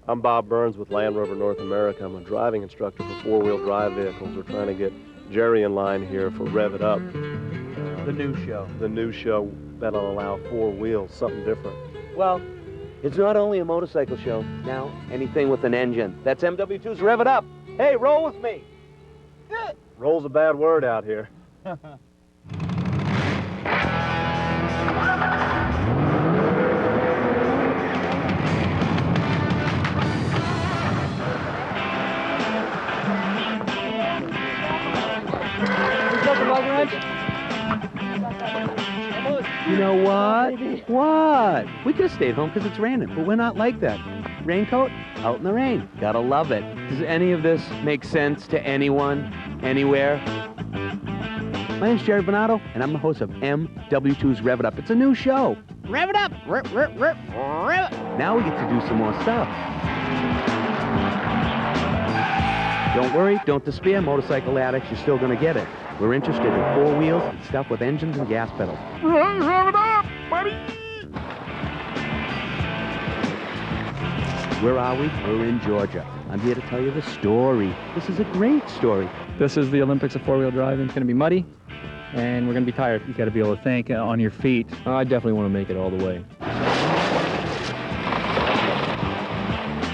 I'm Bob Burns with Land Rover North America. I'm a driving instructor for four-wheel drive vehicles. We're trying to get Jerry in line here for Rev It Up. The new show. The new show that'll allow four wheels, something different. Well, it's not only a motorcycle show. Now, anything with an engine. That's MW2's Rev It Up. Hey, roll with me. Roll's a bad word out here. You know what? What? We could have stayed home because it's raining, but we're not like that. Raincoat, out in the rain. Gotta love it. Does any of this make sense to anyone, anywhere? My name's Jerry Bernardo, and I'm the host of MW2's Rev It Up. It's a new show. Rev it up! Rev it! Now we get to do some more stuff. Don't worry, don't despair, motorcycle addicts, you're still gonna get it. We're interested in four wheels and stuff with engines and gas pedals. Rev it up, buddy! Where are we? We're in Georgia. I'm here to tell you the story. This is a great story. This is the Olympics of four-wheel driving. It's going to be muddy, and we're going to be tired. You got to be able to think on your feet. I definitely want to make it all the way.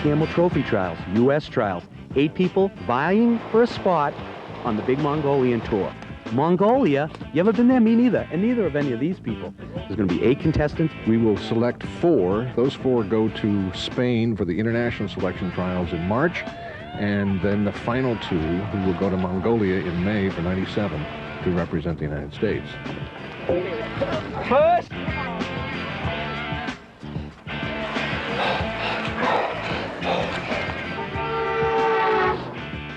Camel Trophy trials, U.S. trials. 8 people vying for a spot on the big Mongolian tour. Mongolia? You ever been there? Me neither. And neither of any of these people. There's going to be 8 contestants. We will select 4. Those 4 go to Spain for the international selection trials in March. And then the final 2 who will go to Mongolia in May for '97 to represent the United States. First!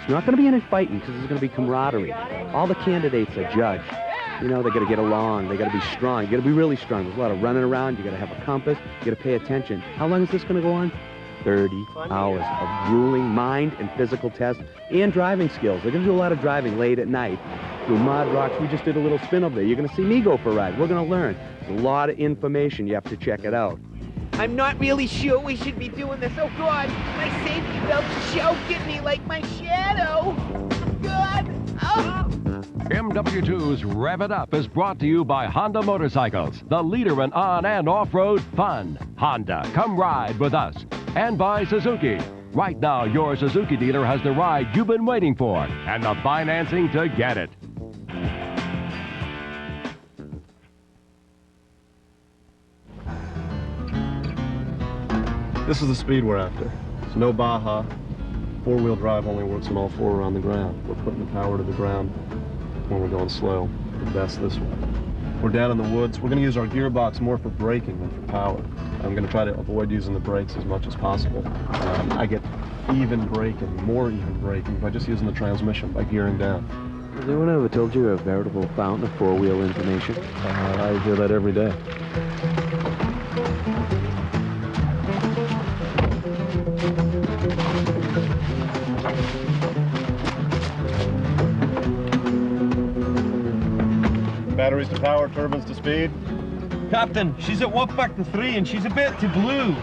There's not going to be any fighting because there's going to be camaraderie. All the candidates are judged. You know, they got to get along. They got to be strong. You got to be really strong. There's a lot of running around. You got to have a compass. You got to pay attention. How long is this going to go on? 30 hours of grueling mind and physical tests and driving skills. They're going to do a lot of driving late at night through mud, rocks. We just did a little spin over there. You're going to see me go for a ride. We're going to learn. There's a lot of information. You have to check it out. I'm not really sure we should be doing this. Oh, God, my safety belt's choking me like my shadow. God, oh. MW2's Rev It Up is brought to you by Honda Motorcycles, the leader in on- and off-road fun. Honda, come ride with us. And by Suzuki. Right now, your Suzuki dealer has the ride you've been waiting for and the financing to get it. This is the speed we're after. It's no Baja. Four-wheel drive only works when all 4 are on the ground. We're putting the power to the ground when we're going slow. The best this way. We're down in the woods. We're going to use our gearbox more for braking than for power. I'm going to try to avoid using the brakes as much as possible. I get even braking, more even braking, by just using the transmission, by gearing down. Has anyone ever told you you're a veritable fountain of four-wheel information? I hear that every day. Batteries to power, turbines to speed. Captain, she's at 1 factor 3 and she's a bit too blue.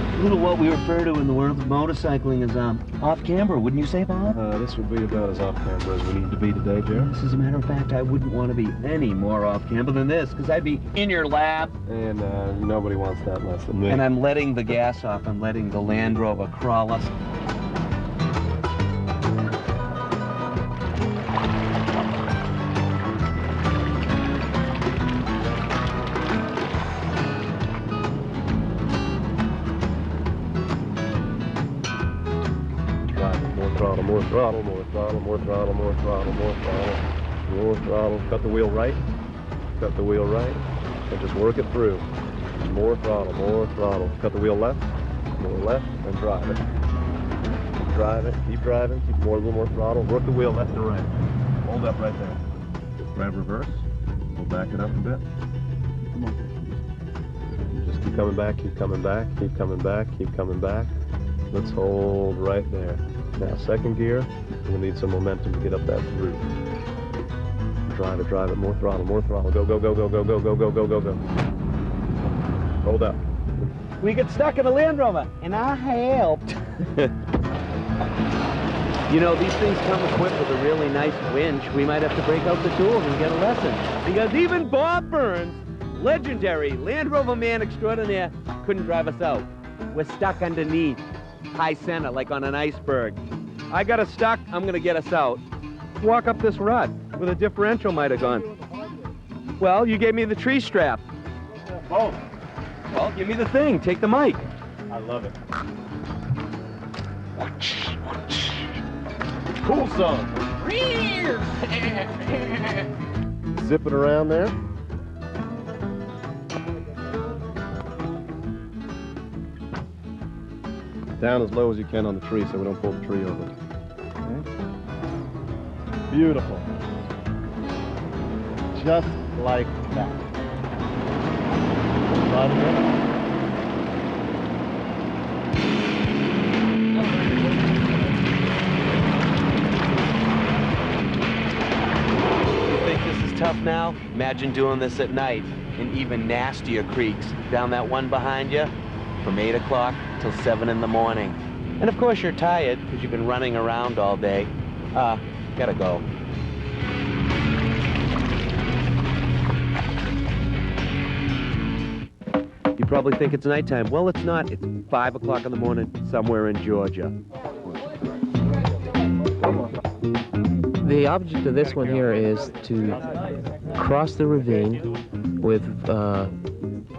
A little what we refer to in the world of motorcycling as off-camber, wouldn't you say, Bob? This would be about as off-camber as we need to be today, Jerry. As a matter of fact, I wouldn't want to be any more off-camber than this, because I'd be in your lap. And nobody wants that less than me. And I'm letting the gas off. I'm letting the Land Rover crawl us. More throttle, more throttle, more throttle, more throttle, more throttle, more throttle. Cut the wheel right, cut the wheel right, and just work it through. More throttle, more throttle. Cut the wheel left, more left, and drive it. Keep driving, keep a little more throttle. Work the wheel left and right. Hold up right there. Grab reverse, we'll back it up a bit. Come on. Just keep coming back, keep coming back, keep coming back, keep coming back. Let's hold right there. Now, second gear, we'll need some momentum to get up that roof. Drive it, more throttle, more throttle. Go, go, go, go, go, go, go, go, go, go, go. Hold up. We get stuck in a Land Rover, and I helped. You know, these things come equipped with a really nice winch. We might have to break out the tools and get a lesson. Because even Bob Burns, legendary Land Rover man extraordinaire, couldn't drive us out. We're stuck underneath, high center, like on an iceberg. I got us stuck, I'm gonna get us out. Walk up this rut where the differential might have gone. Well, you gave me the tree strap. Oh. Well, give me the thing, take the mic. I love it. Cool song. Zip it around there. Down as low as you can on the tree so we don't pull the tree over. Okay. Beautiful. Just like that. Right again. Tough now? Imagine doing this at night in even nastier creeks. Down that one behind you from 8 o'clock till 7 in the morning. And of course you're tired because you've been running around all day. Gotta go. You probably think it's nighttime. Well, it's not. It's 5 o'clock in the morning somewhere in Georgia. The object of this one here is to cross the ravine with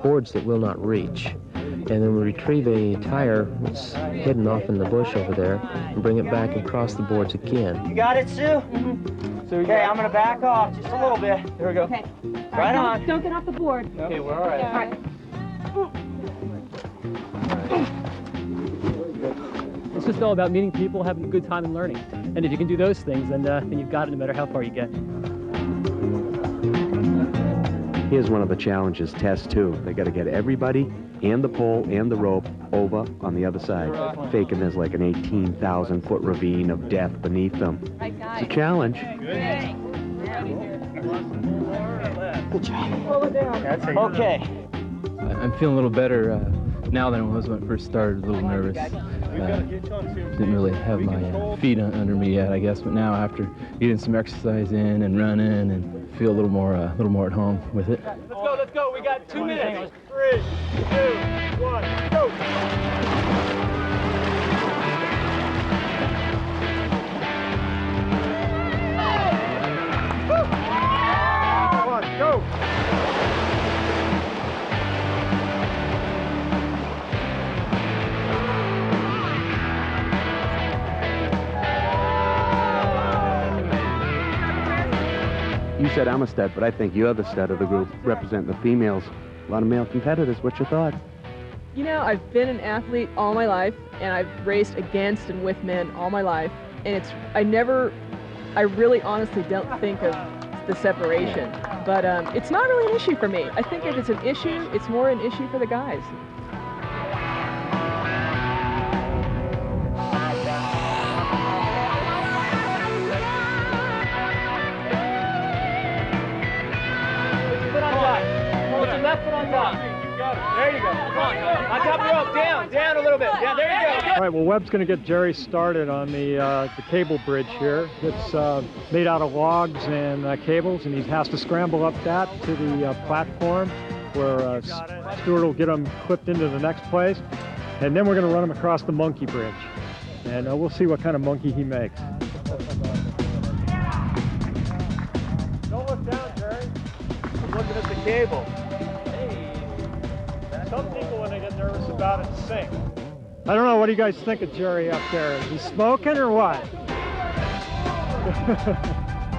boards that will not reach. And then we retrieve a tire that's hidden off in the bush over there and bring it back and cross the boards again. You got it, Sue? Mm-hmm. So okay, I'm going to back off just a little bit. There we go. Okay. Right on. Don't get off the board. Okay, we're all right. All right. It's just all about meeting people, having a good time, and learning. And if you can do those things, then you've got it no matter how far you get. Here's one of the challenges, test 2. They got to get everybody and the pole and the rope over on the other side, faking there's like an 18,000-foot ravine of death beneath them. It's a challenge. Good job. Okay. I'm feeling a little better now than I was when I first started. A little nervous. Didn't really have my feet under me yet, I guess. But now, after getting some exercise in and running, and feel a little more at home with it. Let's go, let's go. We got 2 minutes. 3, 2, 1, go. Come on, go. You said I'm a stud, but I think you're the stud of the group, representing the females. A lot of male competitors. What's your thoughts? You know, I've been an athlete all my life, and I've raced against and with men all my life, and I really honestly don't think of the separation, but it's not really an issue for me. I think if it's an issue, it's more an issue for the guys. Left foot on top. There you go. Come on. On top of the rope. Down a little bit. Yeah, there you go. All right, well, Webb's going to get Jerry started on the cable bridge here. It's made out of logs and cables, and he has to scramble up that to the platform where Stuart will get him clipped into the next place. And then we're going to run him across the monkey bridge. And we'll see what kind of monkey he makes. Don't look down, Jerry. I'm looking at the cable. Some people, when they get nervous about it, sink. I don't know, what do you guys think of Jerry up there? Is he smoking or what?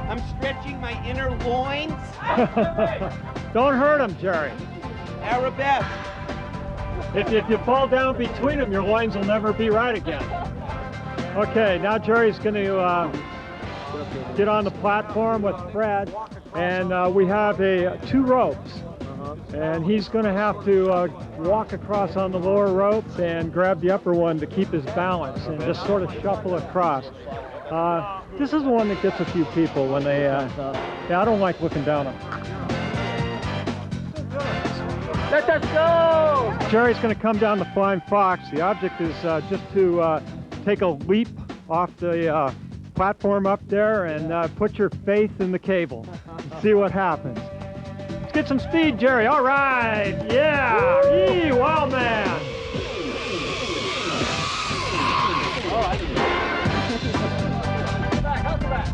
I'm stretching my inner loins. Don't hurt him, Jerry. Arabesque. If you fall down between them, your loins will never be right again. Okay, now Jerry's going to get on the platform with Fred, and we have 2 ropes. And he's going to have to walk across on the lower rope and grab the upper one to keep his balance and just sort of shuffle across. This is the one that gets a few people when they, yeah, I don't like looking down on them. Let us go! Jerry's going to come down the Flying Fox. The object is just to take a leap off the platform up there and put your faith in the cable and see what happens. Let's get some speed, Jerry. All right. Yeah. Yee, wild man. All right. Back, back.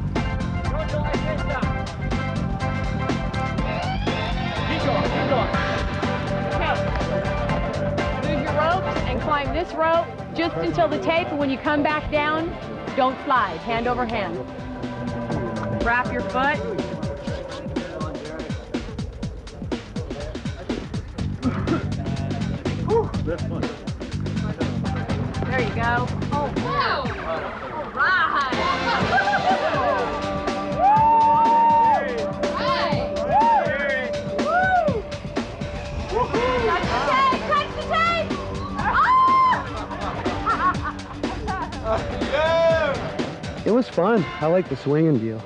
Go until I get down. Keep going, keep going. Okay. Move your ropes and climb this rope just until the tape, and when you come back down, don't slide, hand over hand. Wrap your foot. There you go. Oh, wow. All right. Touch the tape! It was fun. I like the swinging deal.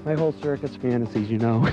My whole circuit's fantasies, you know.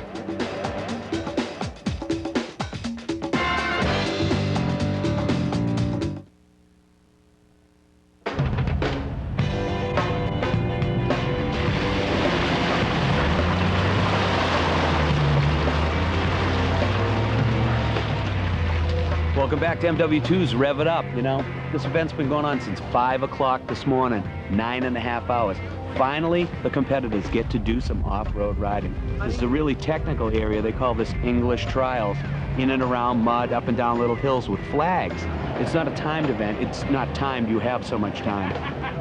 Welcome back to MW2's Rev It Up. You know, this event's been going on since 5 o'clock this morning, 9.5 hours. Finally, the competitors get to do some off-road riding. This is a really technical area. They call this English trials, in and around mud, up and down little hills with flags. It's not a timed event. It's not timed. You have so much time.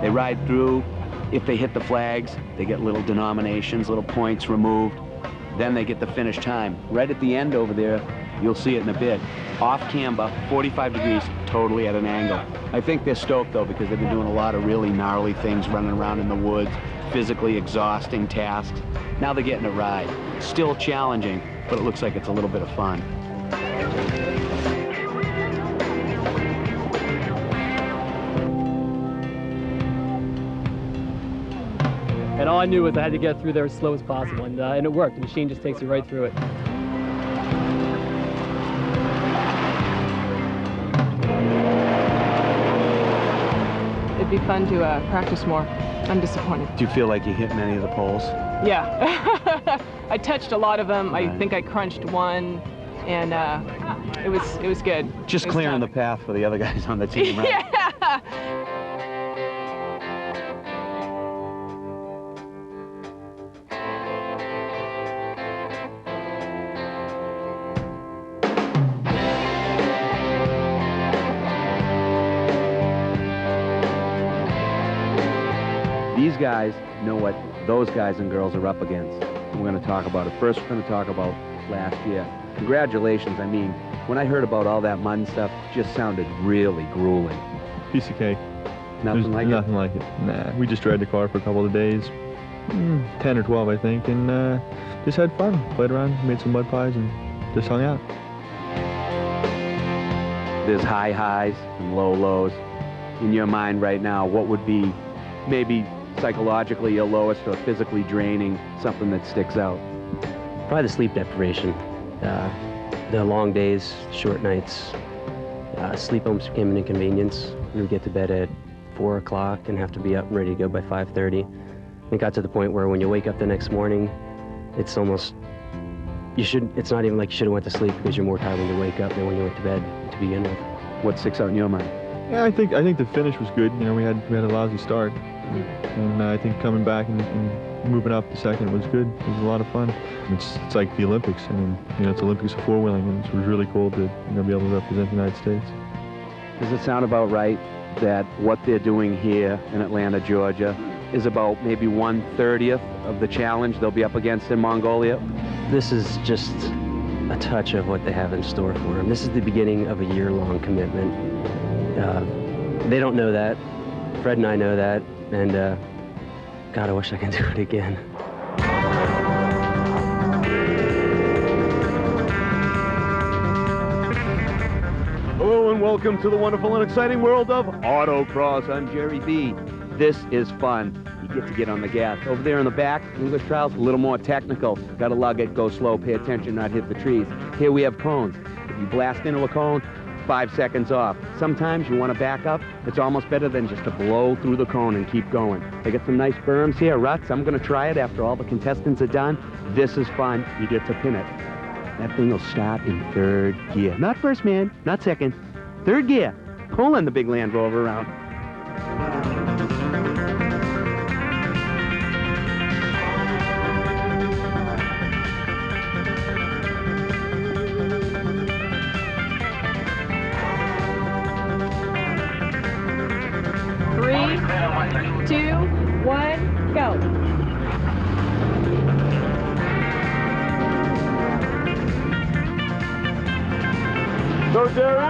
They ride through. If they hit the flags, they get little denominations, little points removed. Then they get the finish time. Right at the end over there, you'll see it in a bit. Off camber, 45 degrees, totally at an angle. I think they're stoked though because they've been doing a lot of really gnarly things, running around in the woods, physically exhausting tasks. Now they're getting a ride. Still challenging, but it looks like it's a little bit of fun. And all I knew was I had to get through there as slow as possible, and it worked. The machine just takes you right through it. It'd be fun to practice more. I'm disappointed. Do you feel like you hit many of the poles? Yeah. I touched a lot of them. Right. I think I crunched one, and it was good. Just clearing the path for the other guys on the team, right? Yeah. These guys know what those guys and girls are up against. And we're going to talk about it. First, we're going to talk about last year. Congratulations. I mean, when I heard about all that mud and stuff, it just sounded really grueling. Piece of cake. Nothing like it? Nothing like it. Nah, we just dragged the car for a couple of days. 10 or 12, I think, and just had fun. Played around, made some mud pies, and just hung out. There's high highs and low lows. In your mind right now, what would be maybe psychologically your lowest or physically draining, something that sticks out? Probably the sleep deprivation. The long days, short nights. Sleep almost became an inconvenience. We would get to bed at 4 o'clock and have to be up and ready to go by 5:30. It got to the point where when you wake up the next morning, it's almost, it's not even like you should have went to sleep because you're more tired when you wake up than when you went to bed to begin with. What sticks out in your mind? Yeah, I think the finish was good. You know, we had a lousy start, and I think coming back and moving up the second was good. It was a lot of fun. It's like the Olympics. I mean, you know, it's Olympics of four-wheeling, and it was really cool to be able to represent the United States. Does it sound about right that what they're doing here in Atlanta, Georgia, is about maybe 1/30th of the challenge they'll be up against in Mongolia? This is just a touch of what they have in store for them. This is the beginning of a year-long commitment. They don't know that. Fred and I know that, and God, I wish I could do it again. Welcome to the wonderful and exciting world of autocross. I'm Jerry B. This is fun. You get to get on the gas. Over there in the back, English trials, a little more technical. Gotta lug it, go slow, pay attention, not hit the trees. Here we have cones. If you blast into a cone, 5 seconds off. Sometimes you want to back up. It's almost better than just to blow through the cone and keep going. They got some nice berms here, ruts. I'm going to try it after all the contestants are done. This is fun. You get to pin it. That thing will start in third gear. Not first, man. Not second. Third gear. Pulling the big Land Rover around. Three, 2, 1, go. Go, Jerry!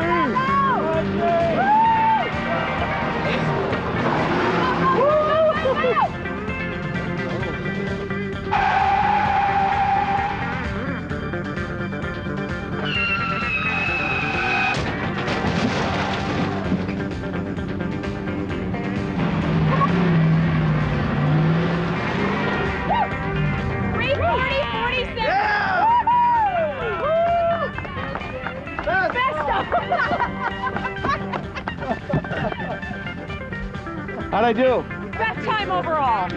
How'd I do? Best time overall.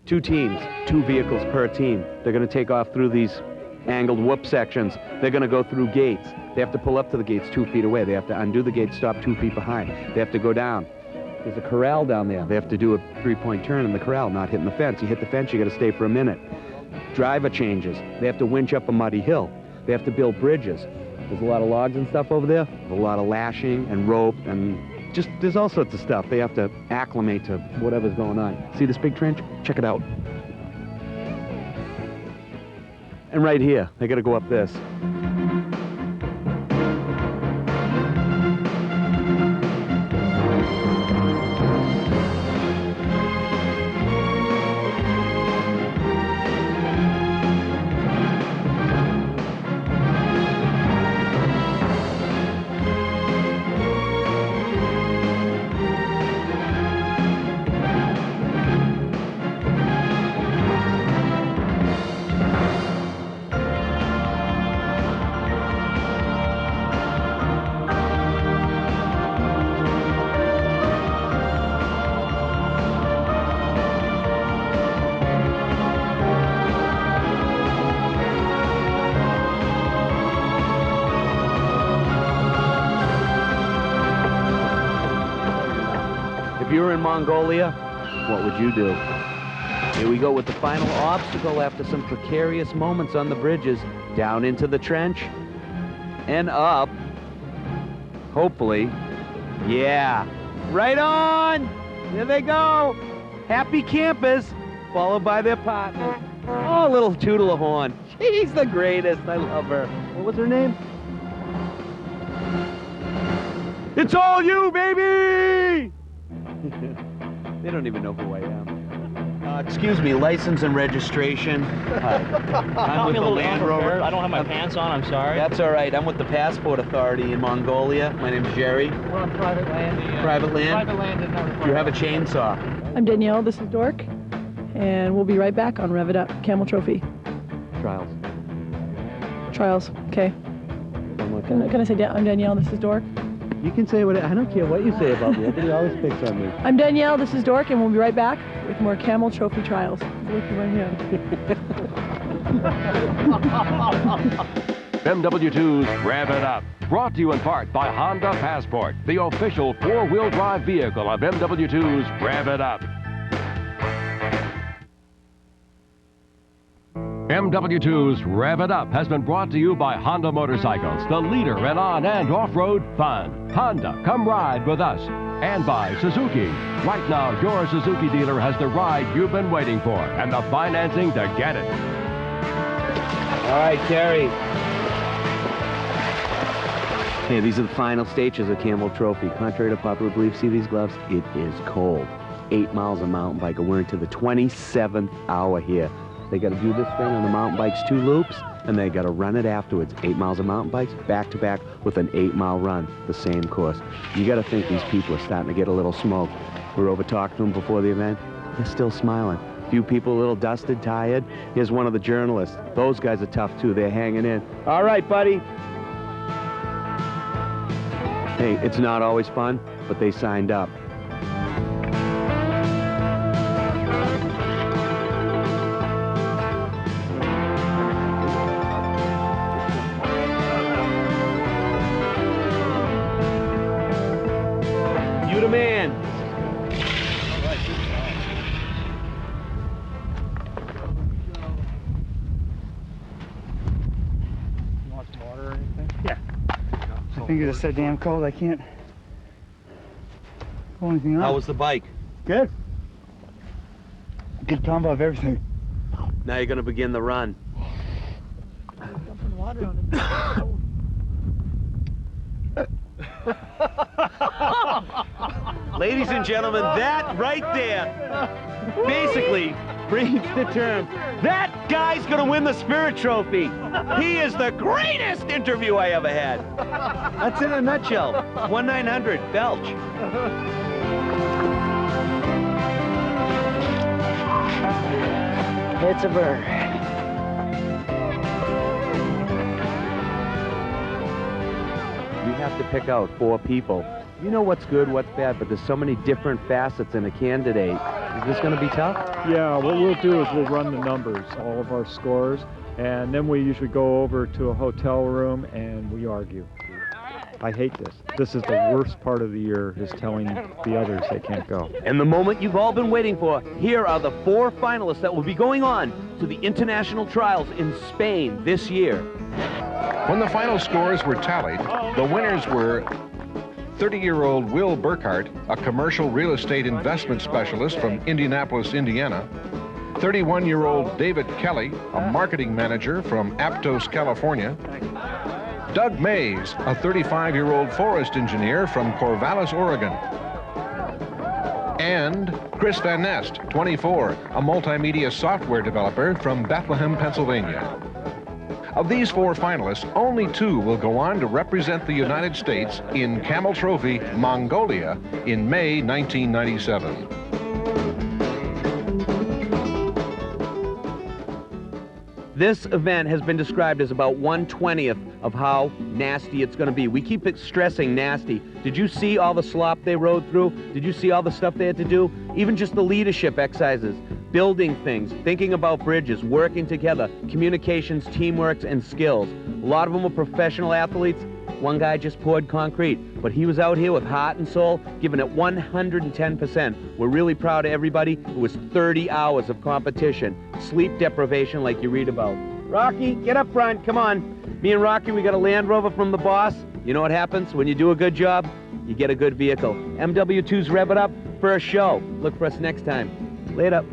2 teams, 2 vehicles per team. They're going to take off through these angled whoop sections. They're going to go through gates. They have to pull up to the gates 2 feet away. They have to undo the gate, stop 2 feet behind. They have to go down. There's a corral down there. They have to do a 3-point turn in the corral, not hitting the fence. You hit the fence, you got to stay for a minute. Driver changes. They have to winch up a muddy hill. They have to build bridges. There's a lot of logs and stuff over there. A lot of lashing and rope and just, there's all sorts of stuff. They have to acclimate to whatever's going on. See this big trench? Check it out. And right here, they got to go up this. If you were in Mongolia, what would you do? Here we go with the final obstacle after some precarious moments on the bridges. Down into the trench and up. Hopefully. Yeah. Right on! There they go! Happy campers, followed by their partner. Oh, little toodle a horn. She's the greatest. I love her. What was her name? It's all you, baby! They don't even know who I am. Excuse me, license and registration. Hi. I'm with the Land Rover. I don't have my pants on, I'm sorry. That's all right. I'm with the Passport Authority in Mongolia. My name's Jerry. We're on private land. Private land? Private land and not You have a chainsaw. I'm Danielle, this is Dork, and we'll be right back on Rev It Up, Camel Trophy. Trials. Trials, okay. Can I say I'm Danielle, this is Dork? You can say what, I don't care what you say about me. Everybody always picks on me. I'm Danielle, this is Dork, and we'll be right back with more Camel Trophy Trials. Look right here. MW2's Rev It Up. Brought to you in part by Honda Passport, the official 4-wheel drive vehicle of MW2's Rev It Up. MW2's Rev It Up has been brought to you by Honda Motorcycles, the leader in on and off-road fun. Honda, come ride with us. And by Suzuki. Right now, your Suzuki dealer has the ride you've been waiting for and the financing to get it. All right, Terry. Hey, these are the final stages of Camel Trophy. Contrary to popular belief, see these gloves? It is cold. 8 miles a mountain bike, and we're into the 27th hour here. They got to do this thing on the mountain bikes, 2 loops, and they got to run it afterwards. 8 miles of mountain bikes, back to back with an 8-mile run, the same course. You got to think these people are starting to get a little smoked. We were over talking to them before the event. They're still smiling. Few people a little dusted, tired. Here's one of the journalists. Those guys are tough too. They're hanging in. All right, buddy. Hey, it's not always fun, but they signed up. You the man. I think it's so damn cold I can't pull anything up. How was the bike? Good. Good combo of everything. Now you're going to begin the run. Dumping water on it. Ladies and gentlemen, that right there basically brings the term. That guy's gonna win the Spirit Trophy. He is the greatest interview I ever had. That's in a nutshell. 1-900 Belch. It's a bird. You have to pick out 4 people. You know what's good, what's bad, but there's so many different facets in a candidate. Is this going to be tough? Yeah, what we'll do is we'll run the numbers, all of our scores, and then we usually go over to a hotel room and we argue. I hate this. This is the worst part of the year, is telling the others they can't go. And the moment you've all been waiting for, here are the 4 finalists that will be going on to the international trials in Spain this year. When the final scores were tallied, the winners were 30-year-old Will Burkhart, a commercial real estate investment specialist from Indianapolis, Indiana. 31-year-old David Kelly, a marketing manager from Aptos, California. Doug Mays, a 35-year-old forest engineer from Corvallis, Oregon. And Chris Van Nest, 24, a multimedia software developer from Bethlehem, Pennsylvania. Of these 4 finalists, only 2 will go on to represent the United States in Camel Trophy, Mongolia, in May 1997. This event has been described as about 1/20th of how nasty it's going to be. We keep stressing nasty. Did you see all the slop they rode through? Did you see all the stuff they had to do? Even just the leadership exercises, building things, thinking about bridges, working together, communications, teamwork, and skills. A lot of them were professional athletes. One guy just poured concrete, but he was out here with heart and soul, giving it 110%. We're really proud of everybody. It was 30 hours of competition, sleep deprivation like you read about. Rocky, get up front, come on. Me and Rocky, we got a Land Rover from the boss. You know what happens when you do a good job? You get a good vehicle. MW2's Rev It Up, first show. Look for us next time. Later.